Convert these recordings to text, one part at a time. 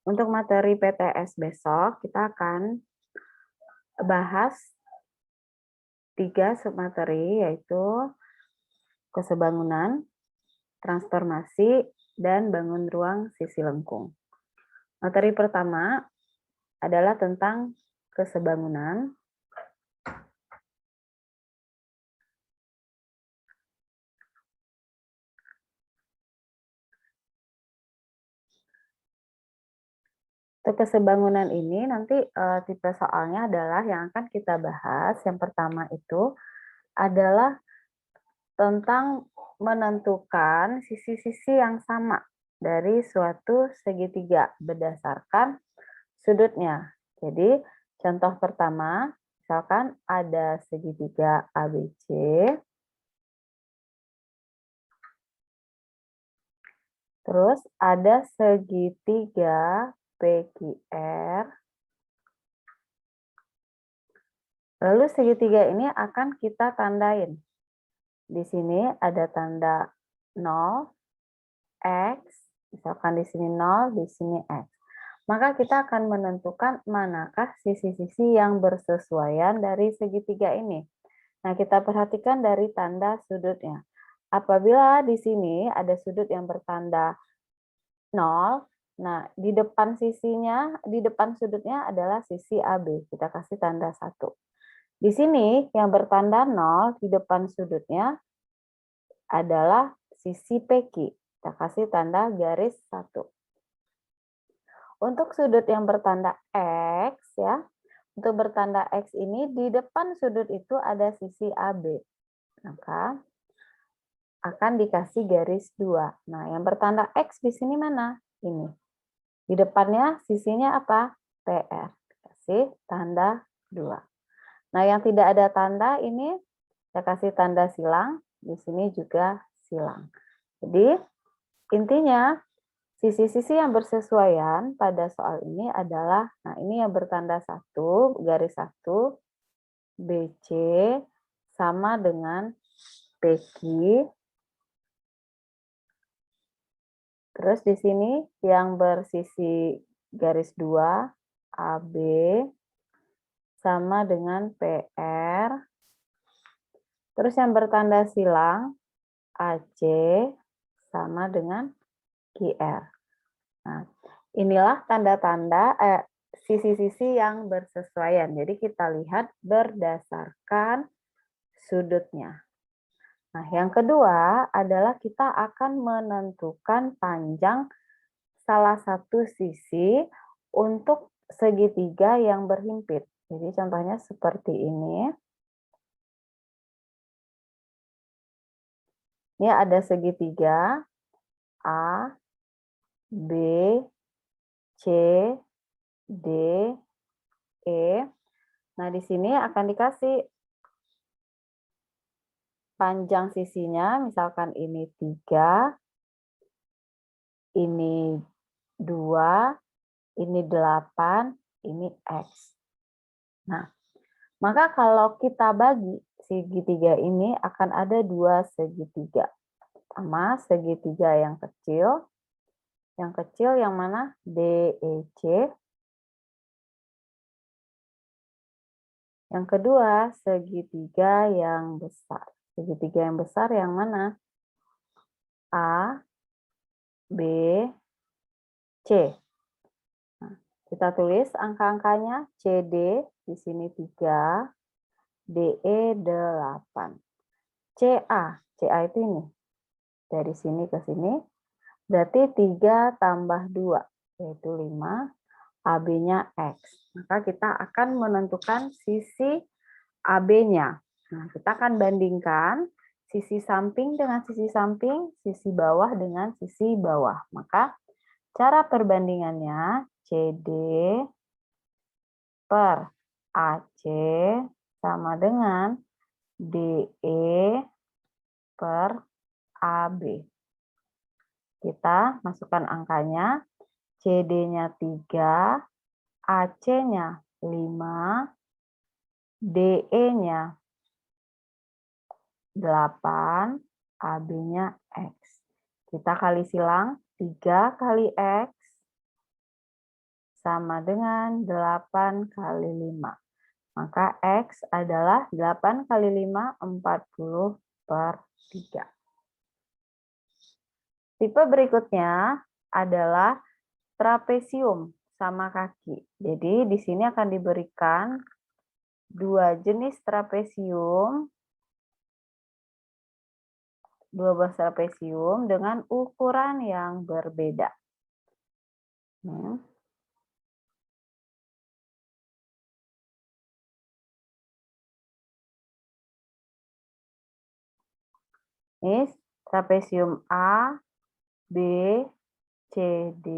Untuk materi PTS besok, kita akan bahas 3 submateri, yaitu kesebangunan, transformasi, dan bangun ruang sisi lengkung. Materi pertama adalah tentang kesebangunan. Untuk kesebangunan ini nanti tipe soalnya adalah yang akan kita bahas. Yang pertama itu adalah tentang menentukan sisi-sisi yang sama dari suatu segitiga berdasarkan sudutnya. Jadi contoh pertama, misalkan ada segitiga ABC, terus ada segitiga PQR. Lalu segitiga ini akan kita tandain. Di sini ada tanda 0, X, misalkan di sini 0, di sini X. Maka kita akan menentukan manakah sisi-sisi yang bersesuaian dari segitiga ini. Nah, kita perhatikan dari tanda sudutnya. Apabila di sini ada sudut yang bertanda 0, nah di depan sisinya, di depan sudutnya adalah sisi AB. Kita kasih tanda 1. Di sini yang bertanda 0 di depan sudutnya adalah sisi PQ. Kita kasih tanda garis 1. Untuk sudut yang bertanda X, ya, untuk bertanda X ini di depan sudut itu ada sisi AB. Maka akan dikasih garis 2. Nah, yang bertanda X di sini mana? Ini. Di depannya sisinya apa? PR. Kasih tanda 2. Nah, yang tidak ada tanda ini saya kasih tanda silang. Di sini juga silang. Jadi, intinya sisi-sisi yang bersesuaian pada soal ini adalah, nah ini yang bertanda 1, garis 1, BC sama dengan PQ. Terus di sini yang bersisi garis 2, AB sama dengan PR. Terus yang bertanda silang, AC sama dengan QR. Nah, inilah tanda-tanda sisi-sisi yang bersesuaian. Jadi kita lihat berdasarkan sudutnya. Nah, yang kedua adalah kita akan menentukan panjang salah satu sisi untuk segitiga yang berhimpit. Jadi contohnya seperti ini. Ini ada segitiga A, B, C, D, E. Nah, di sini akan dikasih panjang sisinya, misalkan ini 3, ini 2, ini 8, ini X. Nah, maka kalau kita bagi segitiga ini akan ada 2 segitiga. Pertama, segitiga yang kecil. Yang kecil yang mana? DEC. Yang kedua, segitiga yang besar. Segitiga yang besar yang mana? A, B, C. Nah, kita tulis angka-angkanya. CD di sini 3, DE 8. CA itu ini. Dari sini ke sini. Berarti 3 tambah 2, yaitu 5. AB-nya X. Maka kita akan menentukan sisi AB-nya. Nah, kita akan bandingkan sisi samping dengan sisi samping, sisi bawah dengan sisi bawah. Maka cara perbandingannya CD per AC sama dengan DE per AB. Kita masukkan angkanya, CD-nya 3, AC-nya 5, DE-nya 8, AB-nya X. Kita kali silang, 3 kali X sama dengan 8 kali 5. Maka X adalah 8 kali 5, 40/3. Tipe berikutnya adalah trapesium sama kaki. Jadi di sini akan diberikan dua jenis trapesium, dua buah trapesium dengan ukuran yang berbeda. Ini trapesium A, B, C, D.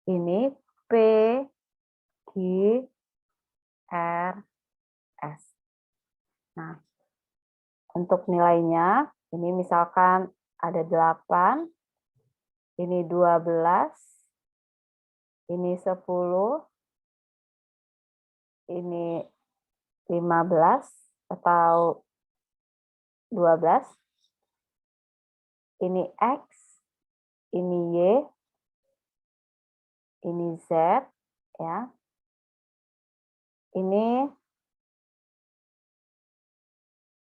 Ini P, Q, R, S. Nah, untuk nilainya, ini misalkan ada 8, ini 12, ini 10, ini 15 atau 12, ini X, ini Y, ini Z, ya. Ini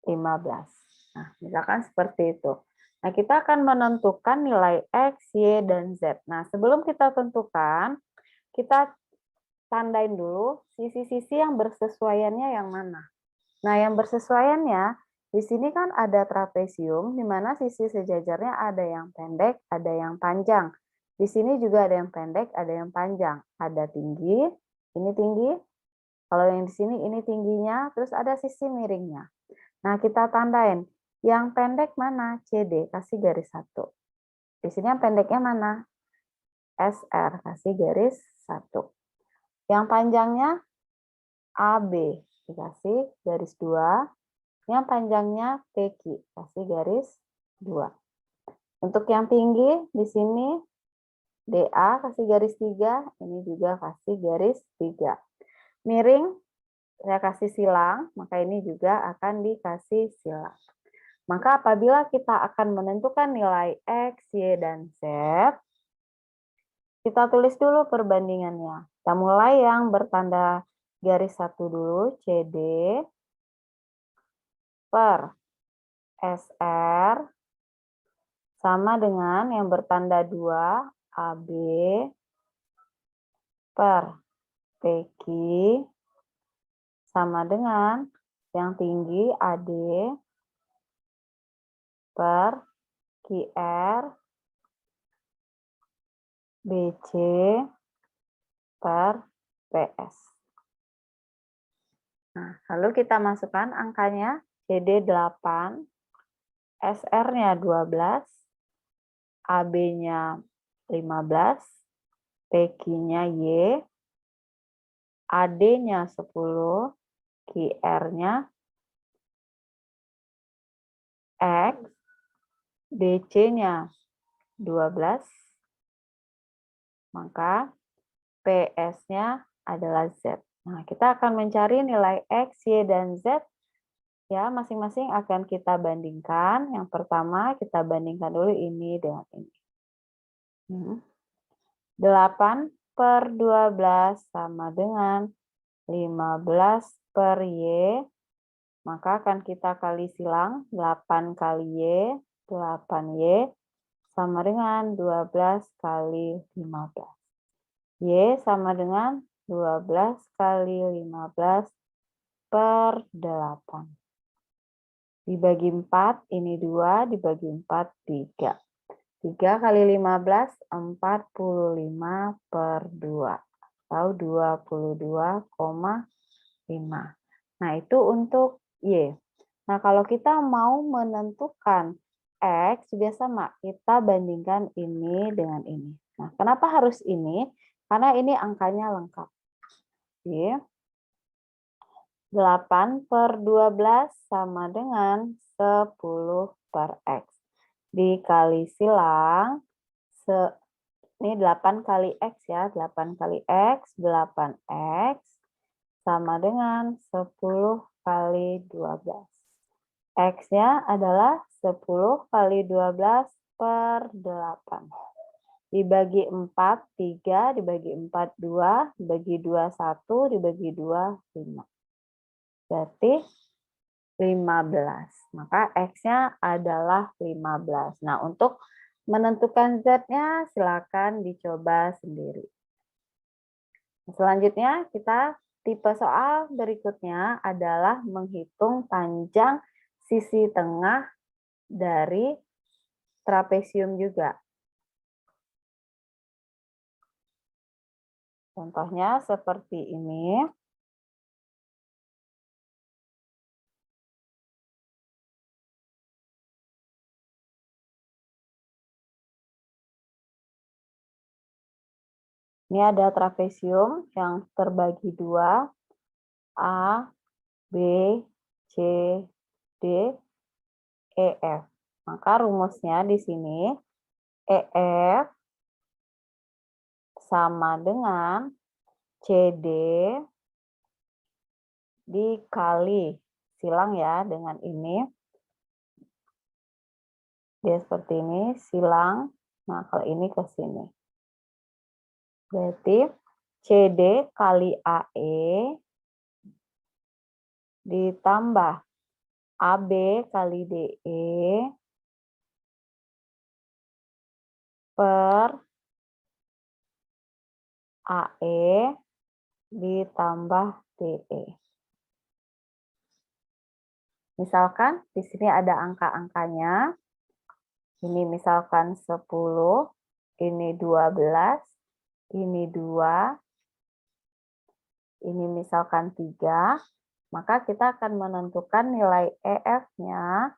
15. Nah, misalkan seperti itu. Nah, kita akan menentukan nilai X, Y, dan Z. Nah, sebelum kita tentukan, kita tandain dulu sisi-sisi yang bersesuaiannya yang mana. Nah, yang bersesuaiannya, di sini kan ada trapesium, di mana sisi sejajarnya ada yang pendek, ada yang panjang. Di sini juga ada yang pendek, ada yang panjang. Ada tinggi, ini tinggi. Kalau yang di sini ini tingginya, terus ada sisi miringnya. Nah, kita tandain. Yang pendek mana? CD, kasih garis 1. Di sini yang pendeknya mana? SR, kasih garis 1. Yang panjangnya AB, dikasih garis 2. Yang panjangnya PQ, kasih garis 2. Untuk yang tinggi, di sini DA, kasih garis 3. Ini juga kasih garis 3. Miring, saya kasih silang, maka ini juga akan dikasih silang. Maka apabila kita akan menentukan nilai X, Y, dan Z, kita tulis dulu perbandingannya. Kita mulai yang bertanda garis 1 dulu, CD per SR sama dengan yang bertanda 2, AB per PQ sama dengan yang tinggi AD per QR BC per PS. Nah, lalu kita masukkan angkanya CD 8, SR-nya 12, AB-nya 15, PQ-nya Y, AD-nya 10, QR-nya X, BC-nya 12, maka PS-nya adalah Z. Nah, kita akan mencari nilai X, Y, dan Z. Ya, masing-masing akan kita bandingkan. Yang pertama, kita bandingkan dulu ini dengan ini. 8 per 12 sama dengan 15 per Y. Maka akan kita kali silang. 8 kali Y, 8Y, sama dengan 12 kali 15. Y sama dengan 12 kali 15 per 8. Dibagi 4, ini 2, dibagi 4, 3. 3 kali 15, 45 per 2. Atau 22,5. Nah, itu untuk Y. Nah, kalau kita mau menentukan X, biasa sama, kita bandingkan ini dengan ini. Nah, kenapa harus ini? Karena ini angkanya lengkap. Y. 8 per 12 sama dengan 10 per X. Dikali silang, ini 8 kali X ya, 8 kali X, 8X, sama dengan 10 kali 12. X-nya adalah 10 kali 12 per 8. Dibagi 4, 3, dibagi 4, 2, dibagi 2, 1, dibagi 2, 5. Berarti 15. Maka X-nya adalah 15. Nah, untuk menentukan Z-nya silakan dicoba sendiri. Selanjutnya, tipe soal berikutnya adalah menghitung panjang sisi tengah dari trapesium juga. Contohnya seperti ini. Ini ada trapesium yang terbagi dua, A, B, C, D, E, F. Maka rumusnya di sini EF sama dengan CD dikali, silang ya dengan ini. Dia seperti ini, silang. Nah, kalau ini ke sini. Berarti CD kali AE ditambah AB kali DE per AE ditambah DE. Misalkan di sini ada angka-angkanya. Ini misalkan 10, ini 12, ini 2, ini misalkan 3. Maka kita akan menentukan nilai EF-nya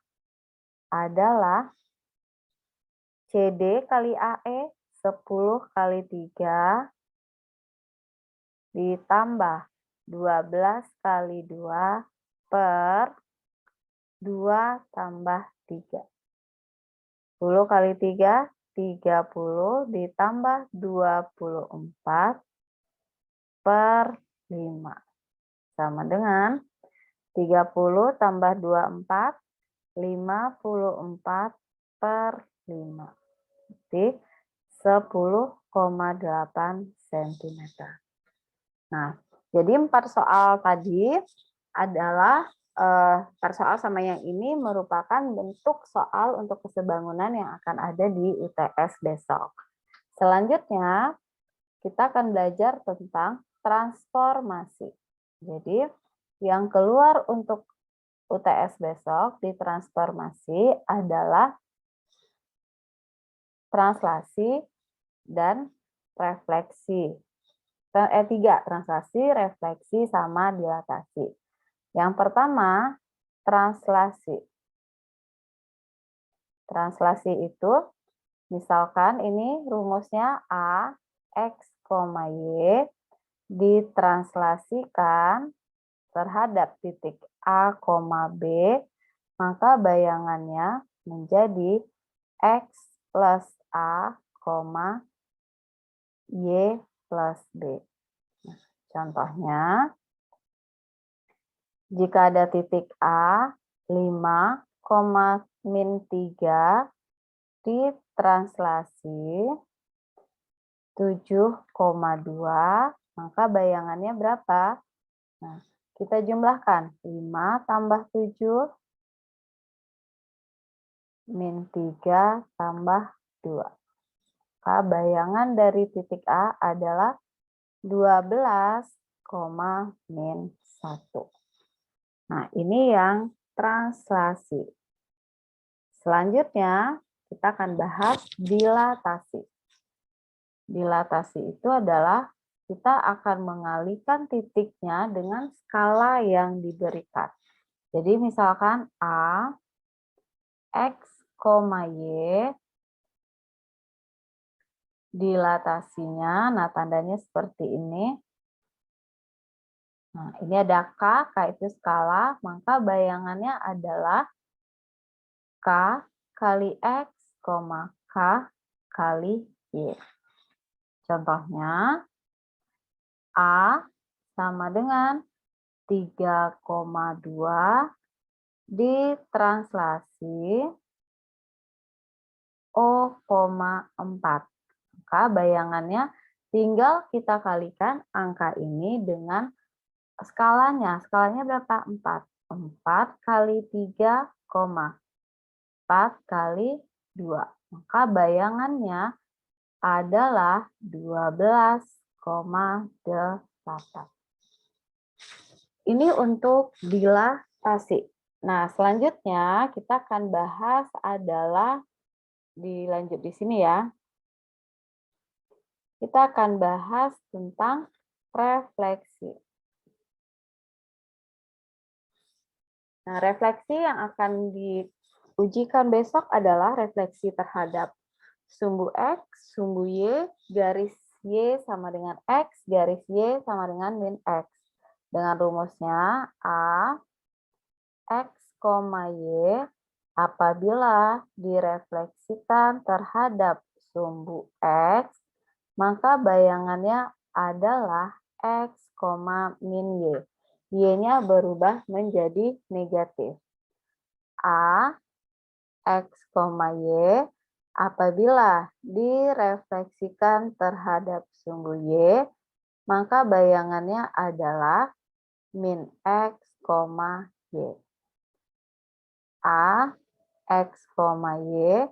adalah CD kali AE 10 kali 3 ditambah 12 kali 2 per 2 tambah 3. 10 kali 3, 30 ditambah 24 per 5. Sama dengan 30 tambah 24, 54 per 5. Jadi 10,8 cm. Nah, jadi 4 soal tadi adalah soal sama yang ini merupakan bentuk soal untuk kesebangunan yang akan ada di UTS besok. Selanjutnya, kita akan belajar tentang transformasi. Jadi, yang keluar untuk UTS besok di transformasi adalah translasi dan refleksi. 3, translasi, refleksi, sama dilatasi. Yang pertama, translasi. Translasi itu, misalkan ini rumusnya A, X, Y, ditranslasikan terhadap titik A, B, maka bayangannya menjadi X plus A, Y plus B. Contohnya, jika ada titik A, 5, min 3 ditranslasi 7,2, maka bayangannya berapa? Nah, kita jumlahkan 5 tambah 7 min 3 tambah 2. Maka bayangan dari titik A adalah 12, min 1. Nah, ini yang translasi. Selanjutnya, kita akan bahas dilatasi. Dilatasi itu adalah kita akan mengalihkan titiknya dengan skala yang diberikan. Jadi misalkan A, X, Y, dilatasinya, nah tandanya seperti ini. Nah, ini ada K itu skala, maka bayangannya adalah K kali X, K kali Y. Contohnya, A sama dengan 3,2 ditranslasi O,4. Maka Maka bayangannya tinggal kita kalikan angka ini dengan skalanya. Skalanya berapa? 4. 4 kali 3, 4 kali 2. Maka bayangannya adalah 12,8. Ini untuk dilatasi. Nah, selanjutnya kita akan bahas adalah dilanjut di sini ya. Kita akan bahas tentang refleksi. Nah, refleksi yang akan diujikan besok adalah refleksi terhadap sumbu X, sumbu Y, garis Y sama dengan X, garis Y sama dengan min X. Dengan rumusnya A, X, Y apabila direfleksikan terhadap sumbu X, maka bayangannya adalah X, min Y. Y-nya berubah menjadi negatif. A, X, Y apabila direfleksikan terhadap sumbu Y, maka bayangannya adalah min X, Y. A, X, Y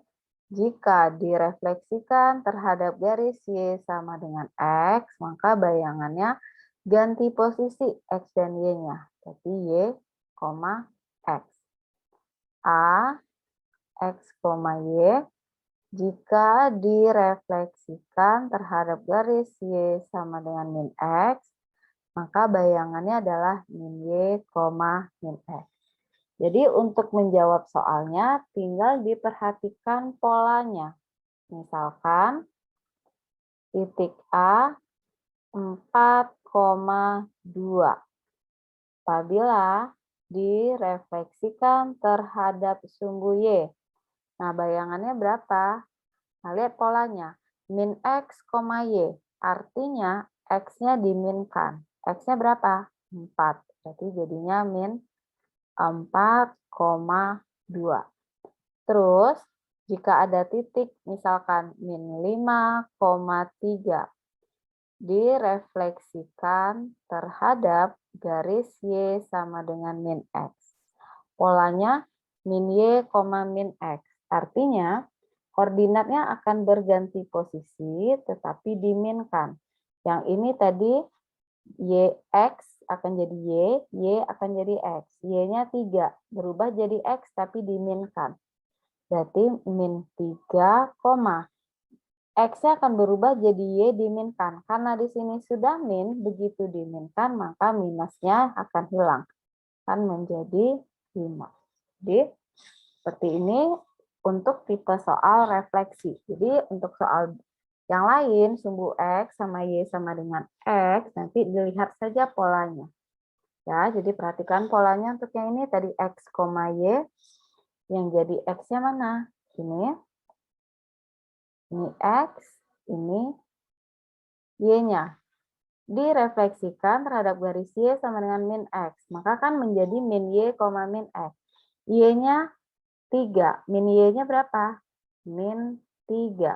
jika direfleksikan terhadap garis Y sama dengan X, maka bayangannya ganti posisi X dan Y-nya. Jadi Y, X. A, X, Y jika direfleksikan terhadap garis Y sama dengan min X, maka bayangannya adalah min Y, min X. Jadi untuk menjawab soalnya tinggal diperhatikan polanya. Misalkan titik A 4,2. Apabila direfleksikan terhadap sumbu Y. Nah, bayangannya berapa? Nah, lihat polanya. Min X, Y. Artinya X-nya diminkan. X-nya berapa? 4. Berarti jadinya min 4,2. Terus, jika ada titik, misalkan min 5,3, direfleksikan terhadap garis Y sama dengan min X. Polanya min Y, min X. Artinya, koordinatnya akan berganti posisi, tetapi diminkan. Yang ini tadi, Y, X akan jadi Y akan jadi X. Y-nya 3, berubah jadi X tapi diminkan. Berarti min 3, X-nya akan berubah jadi Y diminkan. Karena di sini sudah min, begitu diminkan maka minusnya akan hilang. Akan menjadi 5. Jadi seperti ini untuk tipe soal refleksi. Jadi untuk soal yang lain, sumbu X sama Y sama dengan X, nanti dilihat saja polanya. Ya, jadi perhatikan polanya untuk yang ini tadi X, Y. Yang jadi X-nya mana? Ini. Ini X, ini Y-nya. Direfleksikan terhadap garis Y sama dengan min X. Maka kan menjadi min Y, min X. Y-nya 3. Min Y-nya berapa? Min 3.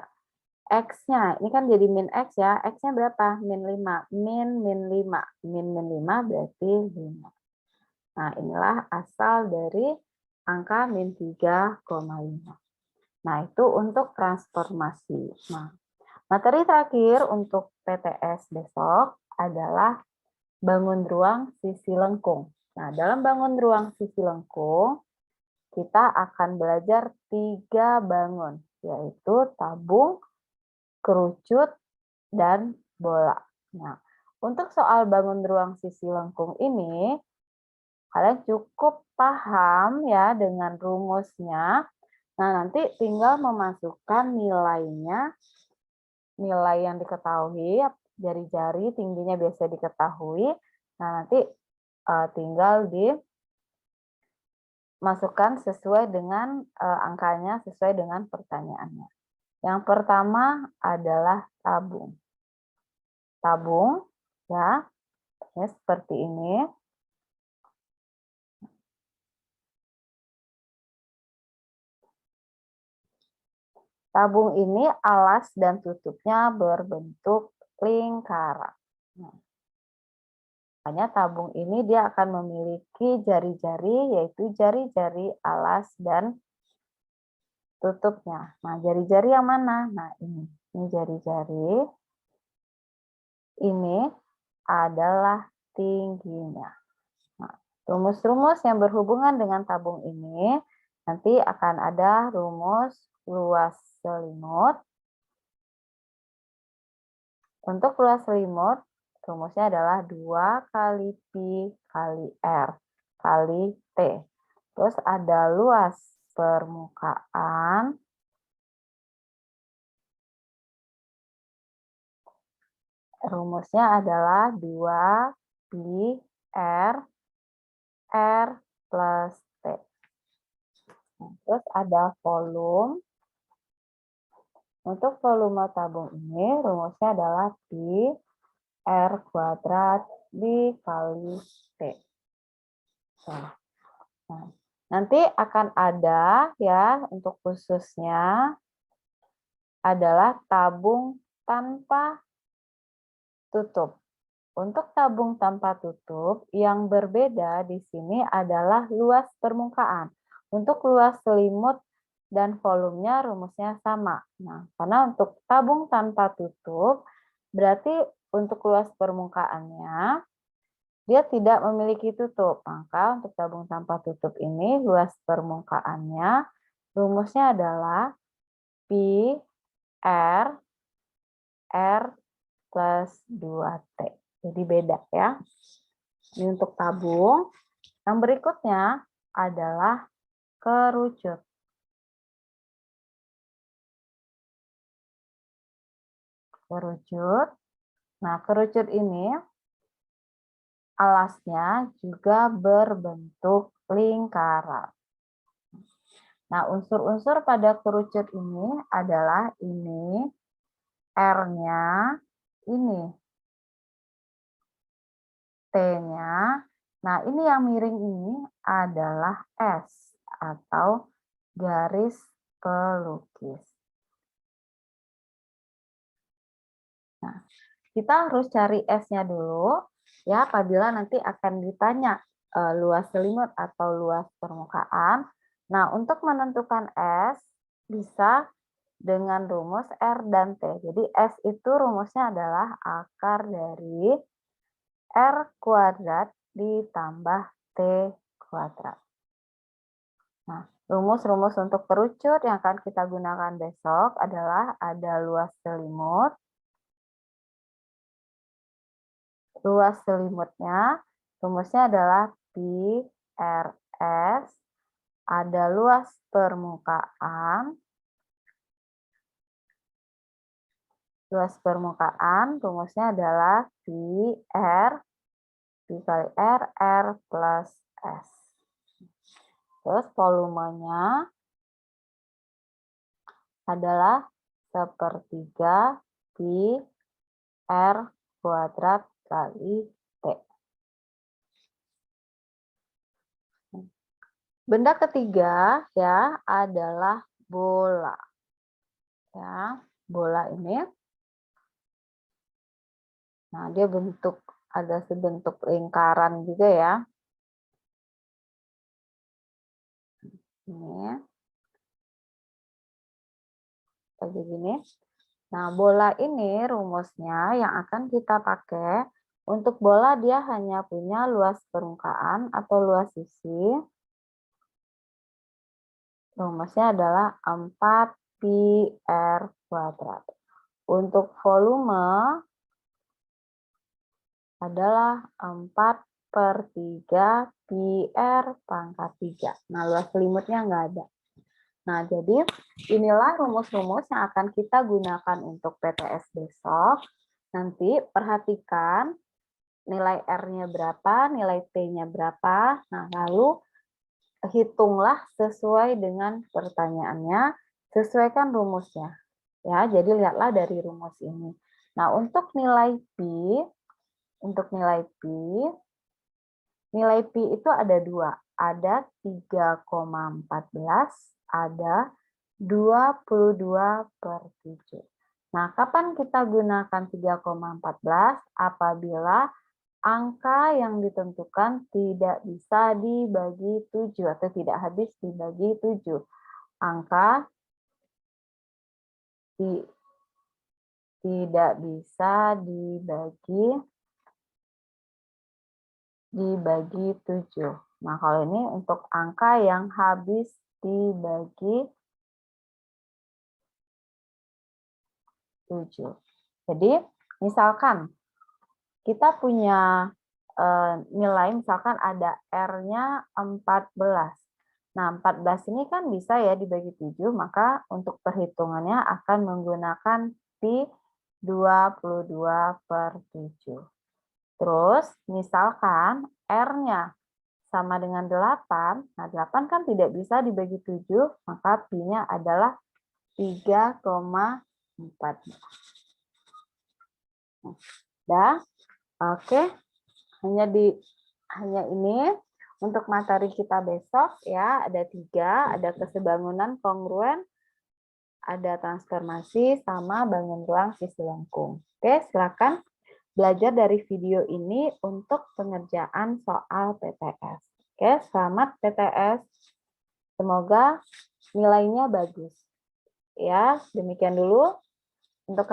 X-nya, ini kan jadi min X ya. X-nya berapa? Min 5. Min 5. Min 5 berarti 5. Nah, inilah asal dari angka min 3,5. Nah, itu untuk transformasi. Nah, materi terakhir untuk PTS besok adalah bangun ruang sisi lengkung. Nah, dalam bangun ruang sisi lengkung, kita akan belajar 3 bangun, yaitu tabung, kerucut, dan bola. Nah, untuk soal bangun ruang sisi lengkung ini, kalian cukup paham ya dengan rumusnya. Nah, nanti tinggal memasukkan nilainya, nilai yang diketahui, jari-jari tingginya biasa diketahui. Nah, nanti tinggal dimasukkan sesuai dengan angkanya, sesuai dengan pertanyaannya. Yang pertama adalah tabung. Tabung, ya seperti ini. tabung ini alas dan tutupnya berbentuk lingkaran. Nah, makanya tabung ini dia akan memiliki jari-jari, yaitu jari-jari alas dan tutupnya. Nah, jari-jari yang mana? Nah, ini jari-jari. Ini adalah tingginya. Nah, rumus-rumus yang berhubungan dengan tabung ini, nanti akan ada rumus luas selimut. Untuk luas selimut, rumusnya adalah 2 kali Pi kali R kali T. Terus ada luas permukaan. Rumusnya adalah 2 Pi R plus T. Nah, terus ada volume. Untuk volume tabung ini rumusnya adalah Pi R kuadrat dikali T. Nah, nanti akan ada ya untuk khususnya adalah tabung tanpa tutup. Untuk tabung tanpa tutup yang berbeda di sini adalah luas permukaan. Untuk luas selimut dan volumenya rumusnya sama. Nah, karena untuk tabung tanpa tutup berarti untuk luas permukaannya dia tidak memiliki tutup. Maka untuk tabung tanpa tutup ini luas permukaannya rumusnya adalah Pi R plus 2T. Jadi beda ya. Ini untuk tabung. Yang berikutnya adalah kerucut. Kerucut. Nah, kerucut ini alasnya juga berbentuk lingkaran. Nah, unsur-unsur pada kerucut ini adalah ini, R-nya, ini, T-nya. Nah, ini yang miring ini adalah S atau garis pelukis. Nah, kita harus cari S-nya dulu ya apabila nanti akan ditanya luas selimut atau luas permukaan. Nah, untuk menentukan S bisa dengan rumus R dan T. Jadi S itu rumusnya adalah akar dari R kuadrat ditambah T kuadrat. Nah, rumus-rumus untuk kerucut yang akan kita gunakan besok adalah ada luas selimut. Luas selimutnya, rumusnya adalah Pi RS, ada luas permukaan. Luas permukaan, rumusnya adalah Pi kali R plus S. Terus volumenya adalah sepertiga Pi R kuadrat kali T. Benda ketiga ya adalah bola. Ya, bola ini. Nah, dia ada sebentuk lingkaran juga ya. Ini. Kayak gini. Nah, bola ini rumusnya yang akan kita pakai untuk bola dia hanya punya luas permukaan atau luas sisi. Rumusnya adalah 4 Pi R kuadrat. Untuk volume adalah 4/3 Pi R pangkat 3. Nah, luas selimutnya nggak ada. Nah, jadi inilah rumus-rumus yang akan kita gunakan untuk PTS besok. Nanti perhatikan nilai R-nya berapa, nilai T-nya berapa. Nah, lalu hitunglah sesuai dengan pertanyaannya, sesuaikan rumusnya. Ya, jadi lihatlah dari rumus ini. Nah, untuk nilai pi nilai pi itu ada dua. Ada 3,14, ada 22/7. Nah, kapan kita gunakan 3,14? Apabila angka yang ditentukan tidak bisa dibagi 7 atau tidak habis dibagi 7. Angka tidak bisa dibagi 7. Nah, kalau ini untuk angka yang habis dibagi 7. Jadi, misalkan kita punya nilai, misalkan ada R-nya 14. Nah, 14 ini kan bisa ya dibagi 7, maka untuk perhitungannya akan menggunakan pi 22/7. Terus, misalkan R-nya sama dengan 8, nah 8 kan tidak bisa dibagi 7, maka pi-nya adalah 3,4. Dah, oke. Hanya ini untuk materi kita besok ya, ada 3, ada kesebangunan kongruen, ada transformasi, sama bangun ruang sisi lengkung. Oke, silakan belajar dari video ini untuk pengerjaan soal PTS. Oke, selamat PTS. Semoga nilainya bagus. Ya, demikian dulu untuk